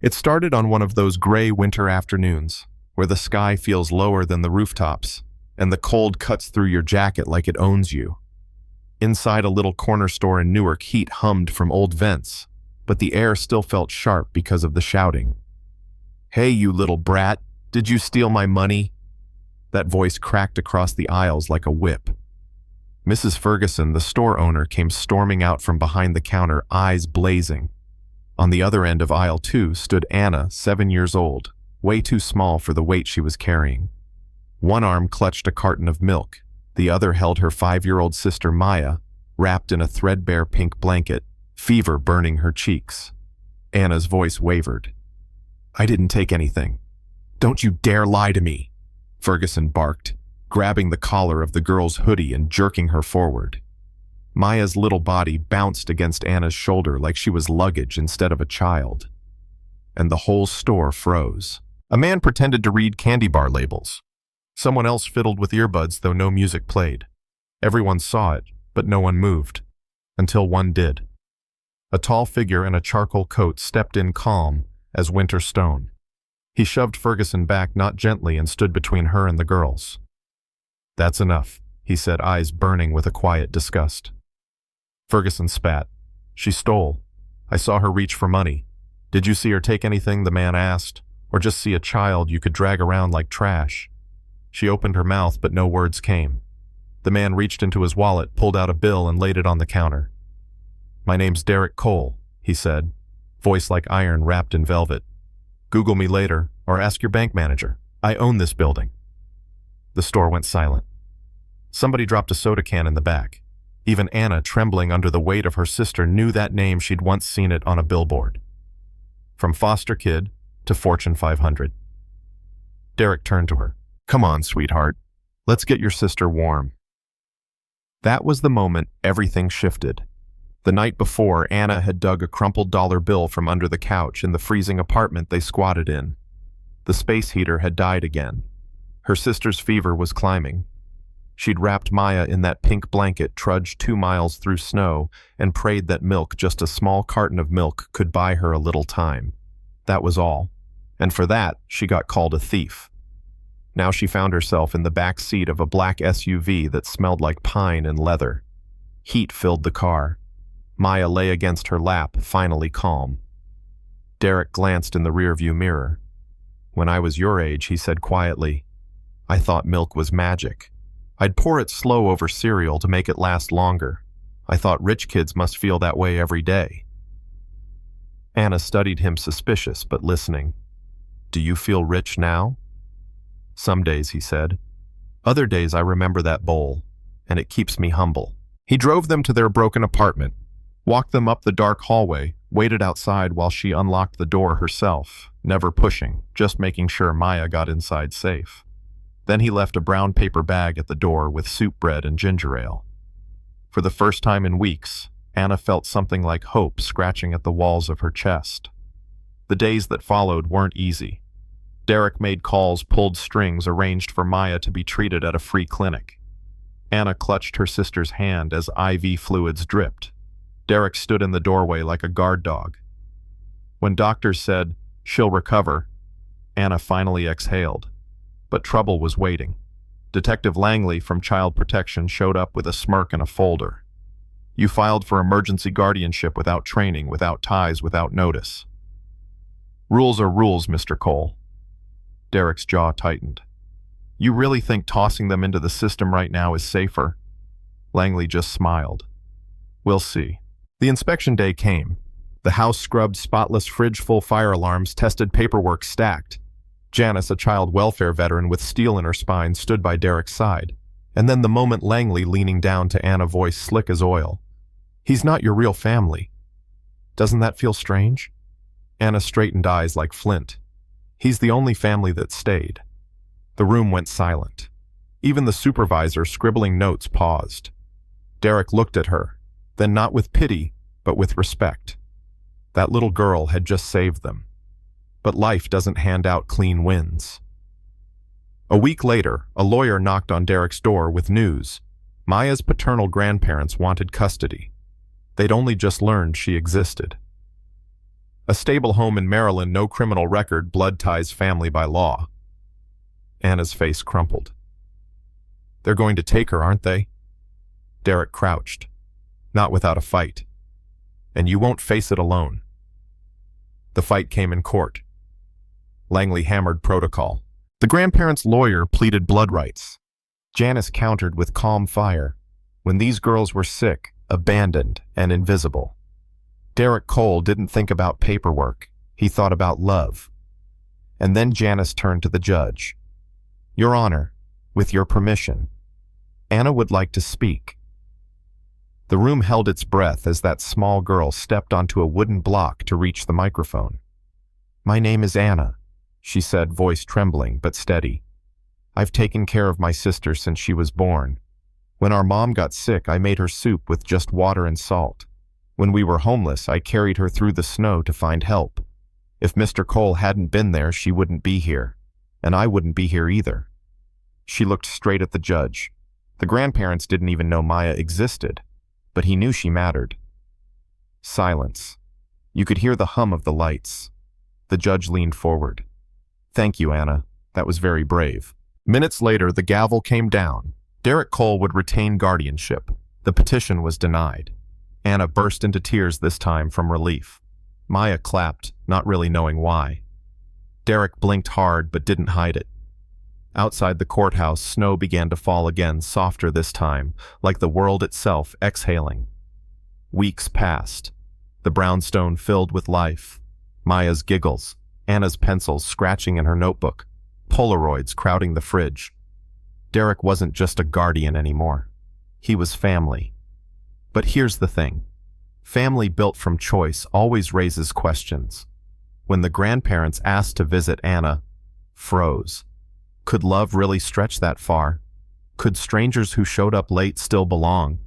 It started on one of those gray winter afternoons, where the sky feels lower than the rooftops, and the cold cuts through your jacket like it owns you. Inside a little corner store in Newark, heat hummed from old vents, but the air still felt sharp because of the shouting. "Hey, you little brat, did you steal my money?" That voice cracked across the aisles like a whip. Mrs. Ferguson, the store owner, came storming out from behind the counter, eyes blazing. On the other end of aisle 2 stood Anna, 7 years old, way too small for the weight she was carrying. One arm clutched a carton of milk, the other held her 5-year-old sister Maya, wrapped in a threadbare pink blanket, fever burning her cheeks. Anna's voice wavered. "I didn't take anything. Don't you dare lie to me," Ferguson barked, grabbing the collar of the girl's hoodie and jerking her forward. Maya's little body bounced against Anna's shoulder like she was luggage instead of a child. And the whole store froze. A man pretended to read candy bar labels. Someone else fiddled with earbuds, though no music played. Everyone saw it, but no one moved. Until one did. A tall figure in a charcoal coat stepped in calm as winter stone. He shoved Ferguson back, not gently, and stood between her and the girls. "That's enough," he said, eyes burning with a quiet disgust. Ferguson spat. "She stole. I saw her reach for money. Did you see her take anything?" the man asked. "Or just see a child you could drag around like trash?" She opened her mouth, but no words came. The man reached into his wallet, pulled out a bill, and laid it on the counter. "My name's Derek Cole," he said, voice like iron wrapped in velvet. "Google me later, or ask your bank manager. I own this building." The store went silent. Somebody dropped a soda can in the back. Even Anna, trembling under the weight of her sister, knew that name. She'd once seen it on a billboard. From foster kid to Fortune 500. Derek turned to her. "Come on, sweetheart. Let's get your sister warm." That was the moment everything shifted. The night before, Anna had dug a crumpled dollar bill from under the couch in the freezing apartment they squatted in. The space heater had died again. Her sister's fever was climbing. She'd wrapped Maya in that pink blanket, trudged 2 miles through snow, and prayed that milk, just a small carton of milk, could buy her a little time. That was all. And for that, she got called a thief. Now she found herself in the back seat of a black SUV that smelled like pine and leather. Heat filled the car. Maya lay against her lap, finally calm. Derek glanced in the rearview mirror. "When I was your age," he said quietly, "I thought milk was magic. I'd pour it slow over cereal to make it last longer. I thought rich kids must feel that way every day." Anna studied him, suspicious but listening. "Do you feel rich now?" "Some days," he said. "Other days I remember that bowl, and it keeps me humble." He drove them to their broken apartment, walked them up the dark hallway, waited outside while she unlocked the door herself, never pushing, just making sure Maya got inside safe. Then he left a brown paper bag at the door with soup, bread, and ginger ale. For the first time in weeks, Anna felt something like hope scratching at the walls of her chest. The days that followed weren't easy. Derek made calls, pulled strings, arranged for Maya to be treated at a free clinic. Anna clutched her sister's hand as IV fluids dripped. Derek stood in the doorway like a guard dog. When doctors said, "She'll recover," Anna finally exhaled. But trouble was waiting. Detective Langley from Child Protection showed up with a smirk and a folder. "You filed for emergency guardianship without training, without ties, without notice." "Rules are rules, Mr. Cole." Derek's jaw tightened. "You really think tossing them into the system right now is safer?" Langley just smiled. "We'll see." The inspection day came. The house scrubbed, spotless, fridge-full, fire alarms tested, paperwork stacked. Janice, a child welfare veteran with steel in her spine, stood by Derek's side. And then the moment Langley, leaning down to Anna, voice slick as oil. "He's not your real family. Doesn't that feel strange?" Anna straightened, eyes like flint. "He's the only family that stayed." The room went silent. Even the supervisor, scribbling notes, paused. Derek looked at her, then not with pity, but with respect. That little girl had just saved them. But life doesn't hand out clean wins. A week later, a lawyer knocked on Derek's door with news. Maya's paternal grandparents wanted custody. They'd only just learned she existed. A stable home in Maryland, no criminal record, blood ties family by law. Anna's face crumpled. They're going to take her, aren't they? Derek crouched. Not without a fight. And you won't face it alone. The fight came in court. Langley hammered protocol. The grandparents' lawyer pleaded blood rights. Janice countered with calm fire. When these girls were sick, abandoned, and invisible. Derek Cole didn't think about paperwork. He thought about love. And then Janice turned to the judge. Your Honor, with your permission, Anna would like to speak. The room held its breath as that small girl stepped onto a wooden block to reach the microphone. My name is Anna, she said, voice trembling but steady. I've taken care of my sister since she was born. When our mom got sick, I made her soup with just water and salt. When we were homeless, I carried her through the snow to find help. If Mr. Cole hadn't been there, she wouldn't be here. And I wouldn't be here either. She looked straight at the judge. The grandparents didn't even know Maya existed, but he knew she mattered. Silence. You could hear the hum of the lights. The judge leaned forward. Thank you, Anna. That was very brave. Minutes later, the gavel came down. Derek Cole would retain guardianship. The petition was denied. Anna burst into tears this time from relief. Maya clapped, not really knowing why. Derek blinked hard but didn't hide it. Outside the courthouse, snow began to fall again, softer this time, like the world itself exhaling. Weeks passed. The brownstone filled with life. Maya's giggles, Anna's pencils scratching in her notebook, Polaroids crowding the fridge. Derek wasn't just a guardian anymore. He was family. But here's the thing. Family built from choice always raises questions. When the grandparents asked to visit, Anna froze. Could love really stretch that far? Could strangers who showed up late still belong?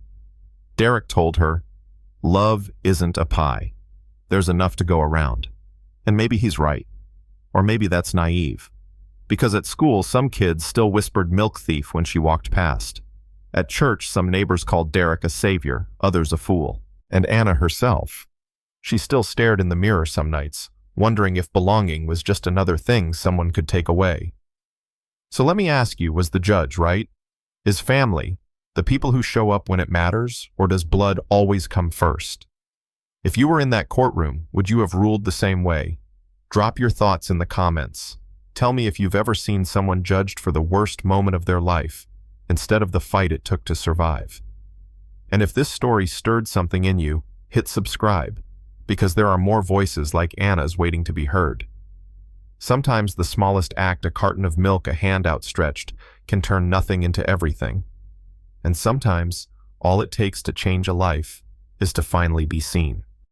Derek told her, love isn't a pie. There's enough to go around. And maybe he's right. Or maybe that's naive. Because at school, some kids still whispered milk thief when she walked past. At church, some neighbors called Derek a savior, others a fool. And Anna herself. She still stared in the mirror some nights, wondering if belonging was just another thing someone could take away. So let me ask you, was the judge right? Is family, the people who show up when it matters, or does blood always come first? If you were in that courtroom, would you have ruled the same way? Drop your thoughts in the comments. Tell me if you've ever seen someone judged for the worst moment of their life, instead of the fight it took to survive. And if this story stirred something in you, hit subscribe, because there are more voices like Anna's waiting to be heard. Sometimes the smallest act, a carton of milk, a hand outstretched, can turn nothing into everything. And sometimes all it takes to change a life is to finally be seen.